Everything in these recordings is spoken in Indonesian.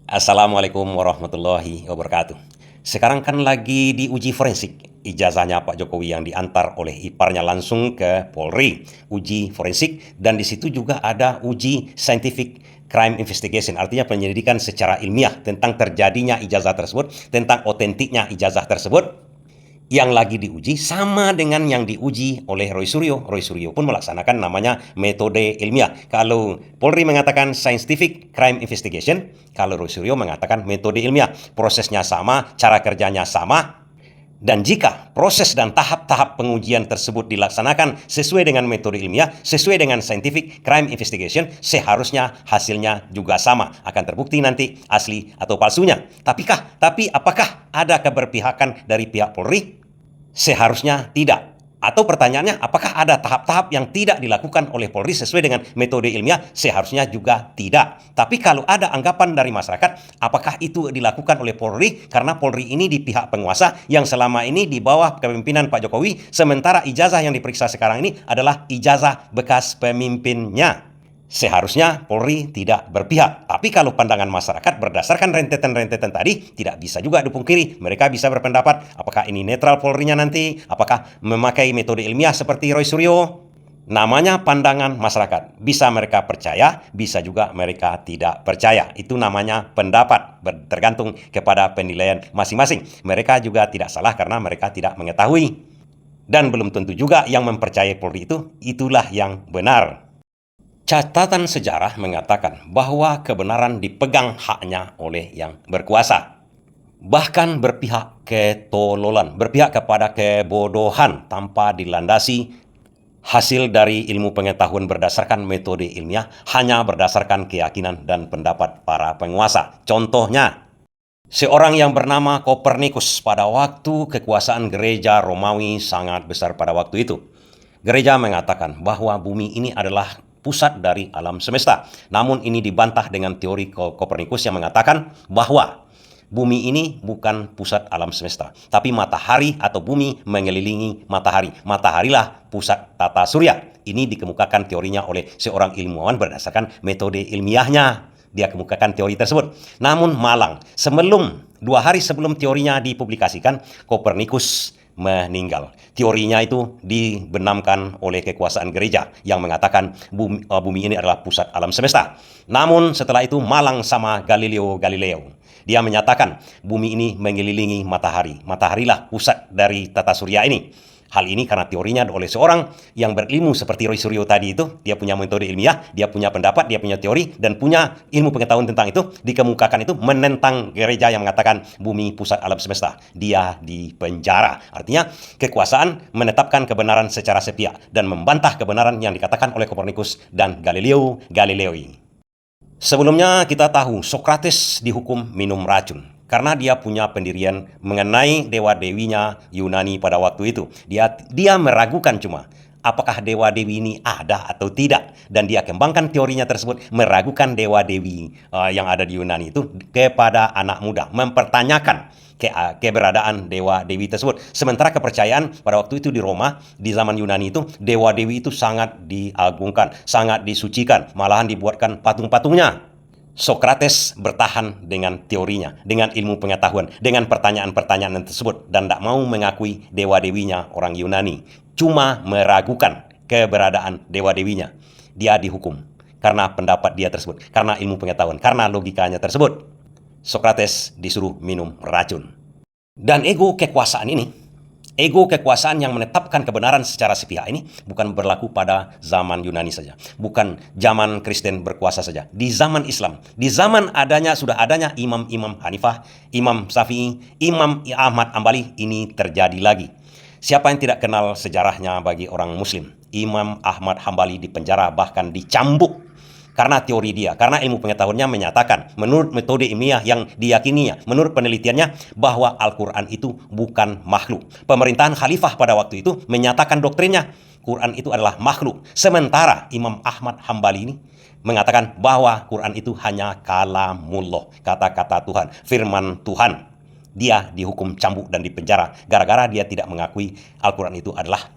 Assalamualaikum warahmatullahi wabarakatuh. Sekarang kan lagi diuji forensik ijazahnya Pak Jokowi yang diantar oleh iparnya langsung ke Polri. Uji forensik dan di situ juga ada uji scientific crime investigation, artinya penyelidikan secara ilmiah tentang terjadinya ijazah tersebut, tentang otentiknya ijazah tersebut. Yang lagi diuji sama dengan yang diuji oleh Roy Suryo. Roy Suryo pun melaksanakan namanya metode ilmiah. Kalau Polri mengatakan scientific crime investigation, kalau Roy Suryo mengatakan metode ilmiah. Prosesnya sama, cara kerjanya sama. Dan jika proses dan tahap-tahap pengujian tersebut dilaksanakan sesuai dengan metode ilmiah, sesuai dengan scientific crime investigation, seharusnya hasilnya juga sama. Akan terbukti nanti asli atau palsunya. Tapi apakah ada keberpihakan dari pihak Polri? Seharusnya tidak. Atau pertanyaannya, apakah ada tahap-tahap yang tidak dilakukan oleh Polri sesuai dengan metode ilmiah? Seharusnya juga tidak. Tapi kalau ada anggapan dari masyarakat, apakah itu dilakukan oleh Polri? Karena Polri ini di pihak penguasa yang selama ini di bawah kepemimpinan Pak Jokowi, sementara ijazah yang diperiksa sekarang ini adalah ijazah bekas pemimpinnya. Seharusnya Polri tidak berpihak. Tapi kalau pandangan masyarakat berdasarkan rentetan-rentetan tadi, tidak bisa juga dipungkiri. Mereka bisa berpendapat, apakah ini netral Polrinya nanti? Apakah memakai metode ilmiah seperti Roy Suryo? Namanya pandangan masyarakat. Bisa mereka percaya, bisa juga mereka tidak percaya. Itu namanya pendapat, tergantung kepada penilaian masing-masing. Mereka juga tidak salah karena mereka tidak mengetahui. Dan belum tentu juga yang mempercayai Polri itulah yang benar. Catatan sejarah mengatakan bahwa kebenaran dipegang haknya oleh yang berkuasa. Bahkan berpihak ketololan, berpihak kepada kebodohan tanpa dilandasi hasil dari ilmu pengetahuan berdasarkan metode ilmiah, hanya berdasarkan keyakinan dan pendapat para penguasa. Contohnya, seorang yang bernama Kopernikus pada waktu kekuasaan gereja Romawi sangat besar pada waktu itu. Gereja mengatakan bahwa bumi ini adalah pusat dari alam semesta. Namun ini dibantah dengan teori Kopernikus yang mengatakan bahwa bumi ini bukan pusat alam semesta, tapi matahari atau bumi mengelilingi matahari. Mataharilah pusat tata surya. Ini dikemukakan teorinya oleh seorang ilmuwan berdasarkan metode ilmiahnya. Dia kemukakan teori tersebut. Namun malang, 2 hari sebelum teorinya dipublikasikan, Kopernikus meninggal. Teorinya itu dibenamkan oleh kekuasaan gereja yang mengatakan bumi ini adalah pusat alam semesta. Namun setelah itu malang sama Galileo Galileo. Dia menyatakan bumi ini mengelilingi matahari. Mataharilah pusat dari tata surya ini. Hal ini karena teorinya oleh seorang yang berilmu seperti Roy Suryo tadi itu. Dia punya metode ilmiah, dia punya pendapat, dia punya teori, dan punya ilmu pengetahuan tentang itu. Dikemukakan itu menentang gereja yang mengatakan bumi pusat alam semesta. Dia dipenjara. Artinya kekuasaan menetapkan kebenaran secara sepihak dan membantah kebenaran yang dikatakan oleh Kopernikus dan Galileo Galilei. Sebelumnya kita tahu Sokrates dihukum minum racun. Karena dia punya pendirian mengenai dewa-dewinya Yunani pada waktu itu. Dia meragukan cuma apakah dewa-dewi ini ada atau tidak. Dan dia kembangkan teorinya tersebut, meragukan dewa-dewi yang ada di Yunani itu kepada anak muda. Mempertanyakan keberadaan dewa-dewi tersebut. Sementara kepercayaan pada waktu itu di Roma, di zaman Yunani itu, dewa-dewi itu sangat diagungkan, sangat disucikan. Malahan dibuatkan patung-patungnya. Sokrates bertahan dengan teorinya, dengan ilmu pengetahuan, dengan pertanyaan-pertanyaan tersebut, dan tidak mau mengakui dewa-dewinya orang Yunani. Cuma meragukan keberadaan dewa-dewinya. Dia dihukum karena pendapat dia tersebut, karena ilmu pengetahuan, karena logikanya tersebut. Sokrates disuruh minum racun. Dan ego kekuasaan yang menetapkan kebenaran secara sepihak ini bukan berlaku pada zaman Yunani saja, bukan zaman Kristen berkuasa saja. Di zaman Islam, di zaman sudah adanya Imam Hanifah, Imam Syafi'i, Imam Ahmad Hambali, ini terjadi lagi. Siapa yang tidak kenal sejarahnya bagi orang Muslim? Imam Ahmad Hambali dipenjara, bahkan dicambuk karena teori dia, karena ilmu pengetahuannya menyatakan, menurut metode ilmiah yang diyakininya, menurut penelitiannya, bahwa Al-Quran itu bukan makhluk. Pemerintahan khalifah pada waktu itu menyatakan doktrinnya, Quran itu adalah makhluk. Sementara Imam Ahmad Hambali ini mengatakan bahwa Quran itu hanya kalamullah, kata-kata Tuhan, firman Tuhan. Dia dihukum cambuk dan dipenjara gara-gara dia tidak mengakui Al-Quran itu adalah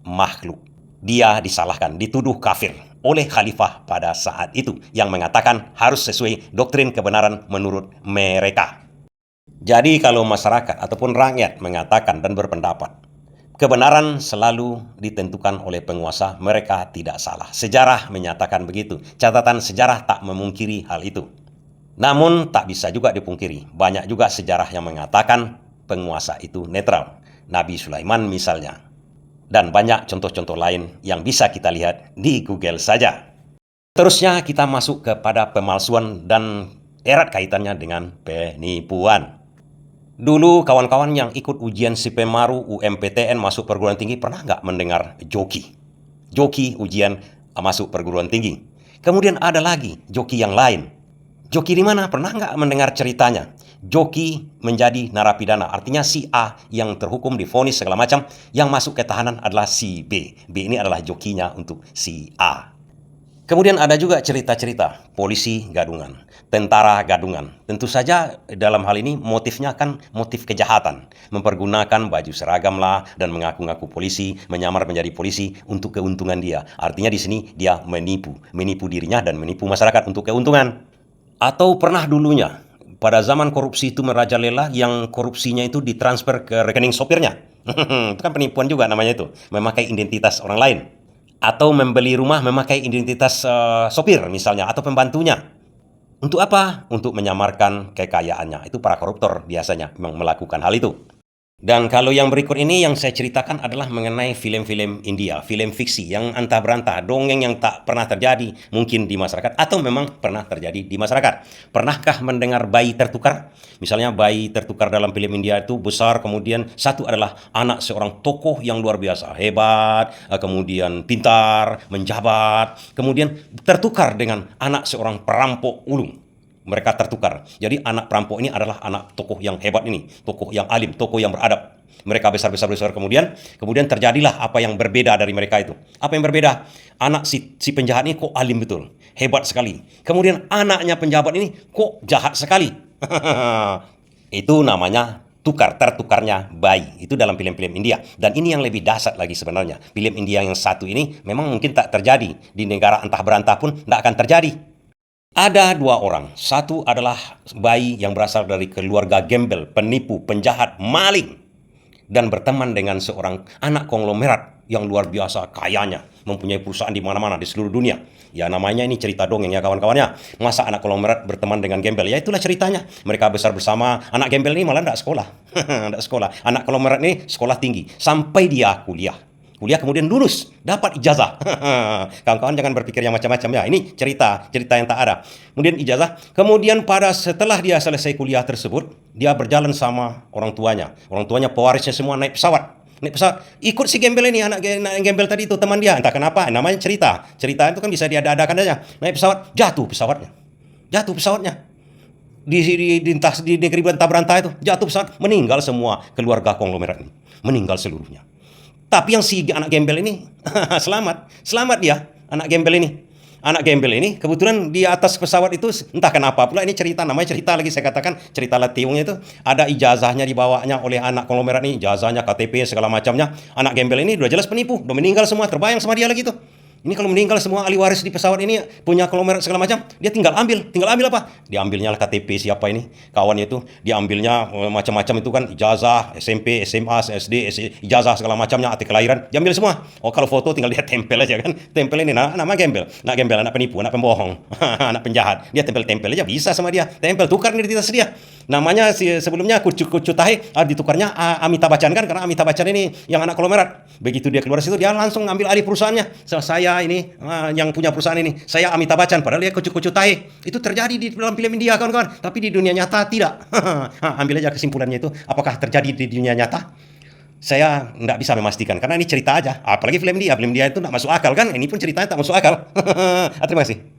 makhluk. Dia disalahkan, dituduh kafir. oleh khalifah pada saat itu yang mengatakan harus sesuai doktrin kebenaran menurut mereka. Jadi kalau masyarakat ataupun rakyat mengatakan dan berpendapat kebenaran selalu ditentukan oleh penguasa, mereka tidak salah. Sejarah menyatakan begitu. Catatan sejarah tak memungkiri hal itu. Namun tak bisa juga dipungkiri. Banyak juga sejarah yang mengatakan penguasa itu netral. Nabi Sulaiman misalnya. Dan banyak contoh-contoh lain yang bisa kita lihat di Google saja. Terusnya kita masuk kepada pemalsuan dan erat kaitannya dengan penipuan. Dulu kawan-kawan yang ikut ujian SIPEMARU UMPTN masuk perguruan tinggi pernah nggak mendengar joki? Joki ujian masuk perguruan tinggi. Kemudian ada lagi joki yang lain. Joki di mana? Pernah nggak mendengar ceritanya? Joki menjadi narapidana. Artinya si A yang terhukum divonis segala macam, yang masuk ke tahanan adalah si B. B ini adalah jokinya untuk si A. Kemudian ada juga cerita-cerita polisi gadungan, tentara gadungan. Tentu saja dalam hal ini motifnya kan motif kejahatan. Mempergunakan baju seragam lah dan mengaku-ngaku polisi, menyamar menjadi polisi untuk keuntungan dia. Artinya di sini dia menipu dirinya dan menipu masyarakat untuk keuntungan. Atau pernah dulunya, pada zaman korupsi itu merajalela, yang korupsinya itu ditransfer ke rekening sopirnya. Itu kan penipuan juga namanya itu, memakai identitas orang lain. Atau membeli rumah memakai identitas sopir misalnya, atau pembantunya. Untuk apa? Untuk menyamarkan kekayaannya. Itu para koruptor biasanya memang melakukan hal itu. Dan kalau yang berikut ini yang saya ceritakan adalah mengenai film-film India, film fiksi yang antah berantah, dongeng yang tak pernah terjadi mungkin di masyarakat atau memang pernah terjadi di masyarakat. Pernahkah mendengar bayi tertukar? Misalnya bayi tertukar dalam film India itu besar, kemudian satu adalah anak seorang tokoh yang luar biasa, hebat, kemudian pintar, menjabat, kemudian tertukar dengan anak seorang perampok ulung. Mereka tertukar. Jadi anak perampok ini adalah anak tokoh yang hebat ini, tokoh yang alim, tokoh yang beradab. Mereka besar kemudian terjadilah apa yang berbeda dari mereka itu. Apa yang berbeda? Anak si penjahat ini kok alim betul, hebat sekali. Kemudian anaknya penjabat ini kok jahat sekali. Itu namanya tertukarnya bayi. Itu dalam film-film India. Dan ini yang lebih dahsyat lagi sebenarnya. Film India yang satu ini memang mungkin tak terjadi. Di negara entah berantah pun tidak akan terjadi. Ada dua orang. Satu adalah bayi yang berasal dari keluarga gembel, penipu, penjahat, maling. Dan berteman dengan seorang anak konglomerat yang luar biasa kayanya. Mempunyai perusahaan di mana-mana di seluruh dunia. Ya namanya ini cerita dongeng ya kawan-kawannya. Masa anak konglomerat berteman dengan gembel? Ya itulah ceritanya. Mereka besar bersama. Anak gembel ini malah tidak sekolah. Tidak sekolah. Anak konglomerat ini sekolah tinggi. Sampai dia kuliah kemudian lulus, dapat ijazah. Kawan-kawan jangan berpikir yang macam-macam ya. Ini cerita yang tak ada. Kemudian ijazah. Kemudian setelah dia selesai kuliah tersebut, dia berjalan sama orang tuanya. Orang tuanya pewarisnya semua naik pesawat. Ikut si gembel ini, anak gembel tadi itu teman dia. Entah kenapa, namanya cerita. Cerita itu kan bisa diada-adakan aja. Naik pesawat, jatuh pesawatnya. Di negeri berantah itu, jatuh pesawat, meninggal semua keluarga konglomerat ini. Meninggal seluruhnya. Tapi yang si anak gembel ini selamat dia, anak gembel ini kebetulan di atas pesawat itu entah kenapa pula ini cerita, namanya cerita lagi saya katakan, cerita latiungnya itu ada ijazahnya dibawanya oleh anak konglomerat ini, ijazahnya, KTP segala macamnya. Anak gembel ini udah jelas penipu, udah meninggal semua, terbayang sama dia lagi tuh. Ini kalau meninggal semua ahli waris di pesawat ini punya konglomerat segala macam, dia tinggal ambil apa? Diambilnya lah KTP siapa ini kawannya itu, diambilnya macam-macam itu kan, ijazah, SMP, SMA, SD, ijazah segala macamnya, akte kelahiran, diambil semua. Oh kalau foto tinggal dia tempel aja kan, tempel ini nama gembel, anak penipu, anak pembohong, anak penjahat, dia tempel aja bisa sama dia, tempel tukar identitas dia. Namanya sebelumnya Kucu Tahe, ditukarnya Amitabh Bachchan kan, karena Amitabh Bachchan ini yang anak konglomerat. Begitu dia keluar situ, dia langsung ambil alih perusahaannya. Saya ini yang punya perusahaan ini, saya Amitabh Bachchan, padahal dia Kucu Tahe. Itu terjadi di dalam film India kawan-kawan, tapi di dunia nyata tidak. Ambil aja kesimpulannya itu, apakah terjadi di dunia nyata? Saya tidak bisa memastikan, karena ini cerita aja. Apalagi film India itu tidak masuk akal kan, ini pun ceritanya tak masuk akal. Terima kasih.